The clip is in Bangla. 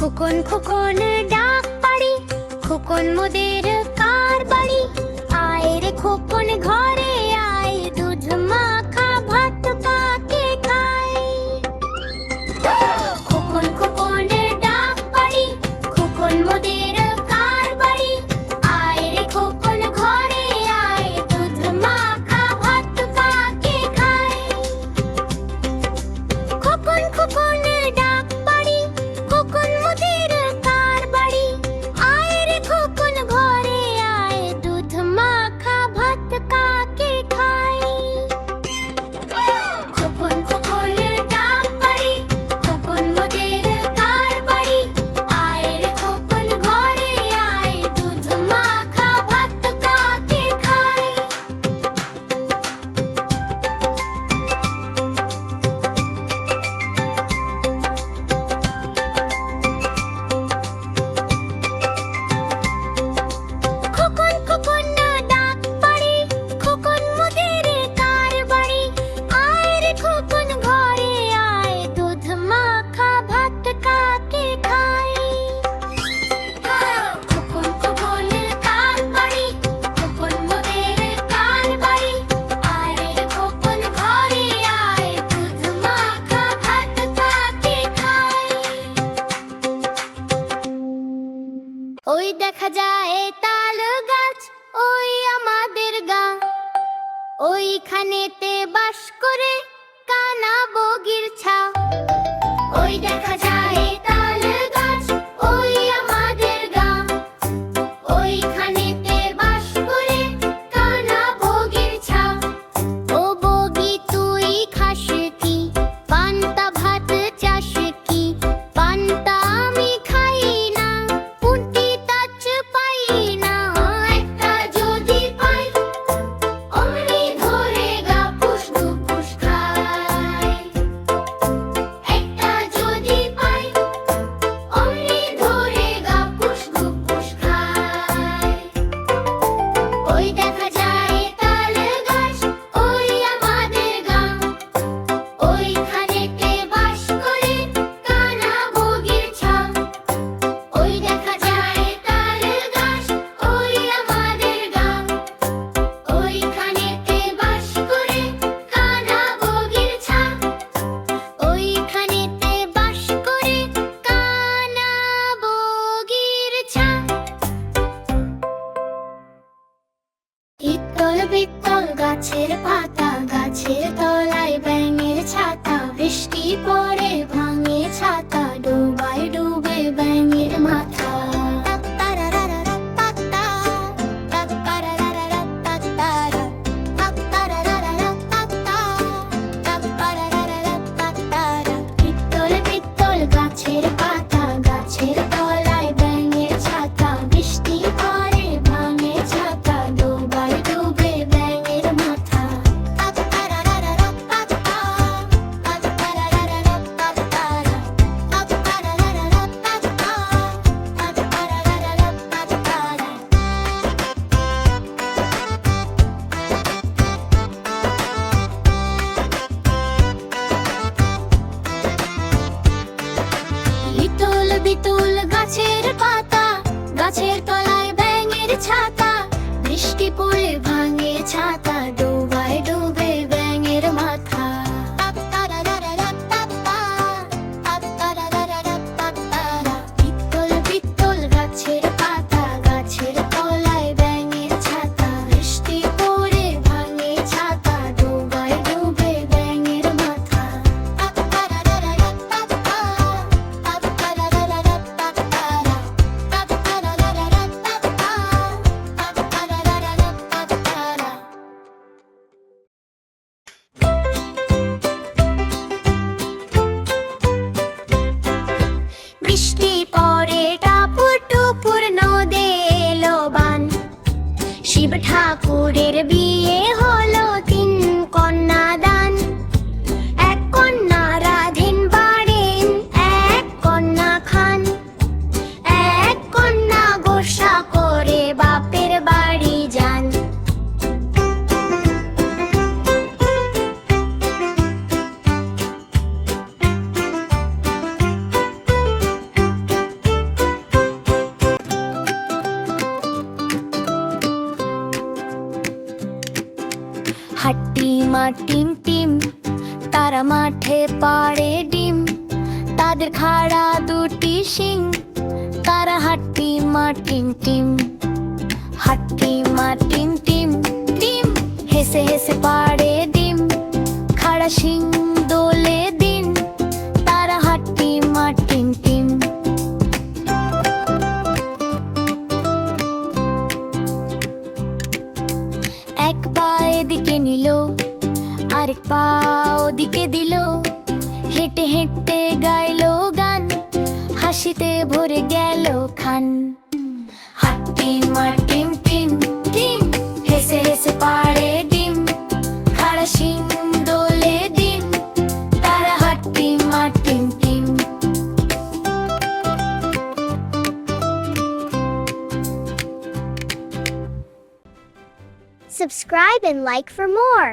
খোকন খোকন ডাক পাড়ি, খোকন মোদের কার বাড়ি। আয় রে খোকন ঘরে আয়, দুধ মাখা ভাত কাকে খায়। খোকন খোকন ডাক পাড়ি, খোকন মোদের কার বাড়ি। আয় রে খোকন ঘরে আয়, দুধ মাখা ভাত কাকে খায়। খোকন খোকন ডাক পাড়ি, খোকন মোদের কার বাড়ি। আয় রে খোকন ঘরে আয়, দুধ মাখা ভাত কাকে খায়। খোকন খোকন ডাক পাড়ি, খোকন মোদের কার বাড়ি। আয় রে খোকন ঘরে আয়, দুধ মাখা ভাত কাকে খায়। খোকন খোকন ডাক পাড়ি, খোকন মোদের কার বাড়ি। আয় রে খোকন ঘরে আয়, দুধ মাখা ভাত কাকে খায়। খোকন খোকন কার বাড়ি, খোকন মোদের কার বাড়ি। আয় রে খোকন ঘরে আয়, দুধ মাখা ভাত কাকে খায়। ওই দেখা যায় তাল গাছ, ওই আমাদের গাঁ। ওইখানেতে বাস করে কানা বগির ছা। ওই দেখা যায় তাল গাছ, ওই আমাদের গাঁ। ওইখানেতে বাস করে কানা বগির ছা। ও বগি তুই খাস কি, পান্তা ভাত চাস কি। পান্তা আমি খাই না, পুঁটি তাচ পাই না। একটা যদি পাই, অমনি ধরে গা পুষ দুপুষ খায়। একটা যদি পাই, অমনি ধরে গা পুষ দুপুষ খায়। ওই দেখা যায় তাল গাছ, ওই আমাদের গাঁ। ওইখানেতে বাস করে কানা বগির ছা। ওই দেখা যায় তাল গাছ, ওই আমাদের গাঁ। ওইখানেতে বাস করে কানা বগির ছা। ওইখানেতে বাস করে কানা বগির ছা। ইতল বিতল গাছের পাতা, গাছের তলায় ব্যাঙের ছাতা। বৃষ্টি পড়ে ভাঙে ছাতা, ডুবায় ডুবে ব্যাঙের মাথা। ইতল বিতল গাছের পাতা, গাছের তলায় ব্যাঙের ছাতা। বৃষ্টি পড়ে ভাঙে ছাতা, ডুবায় ডুবে ব্যাঙের মাথা। ইতল বিতল গাছের পাতা, গাছের তলায় ব্যাঙের ছাতা। বৃষ্টি পড়ে ভাঙে ছাতা, ডুবায় ডুবে ব্যাঙের মাথা। ইতল বিতল গাছের পাতা, গাছের তলায় ব্যাঙের ছাতা। বৃষ্টি পড়ে ভাঙে ছাতা, ডুবায় ডুবে ব্যাঙের মাথা। বৃষ্টি পড়ে টাপুর টুপুর, নদে এলো বান। শিব ঠাকুরের বিয়ে হলো 3 কন্যা দান। এক কন্যা রাধেন বাড়েন, এক কন্যা খান। এক কন্যা গোসা করে বাপের বাড়ি যান। তারা মাঠে পাড়ে ডিম, তাদের খাড়া দুটি শিং, তারা হাট্টি মা টিম টিম, হাট্টি মা টিম টিম টিম, হেসে হেসে পাড়ে ডিম, খাড়া শিং দোলে দিন, তারা হাট্টি মা টিম টিম। এক পা এদিকে নিল, আরেক পা ওদিকে দিল, হেঁটে হেঁটে গাইলো গান, হাসিতে ভরে গেল খান। হাট্টি মা টিম টিম টিম, হেসে হেসে পাড়ে ডিম, খাড়া শিং দোলে দিন, তারা হাট্টি মা team team. Subscribe and like for more.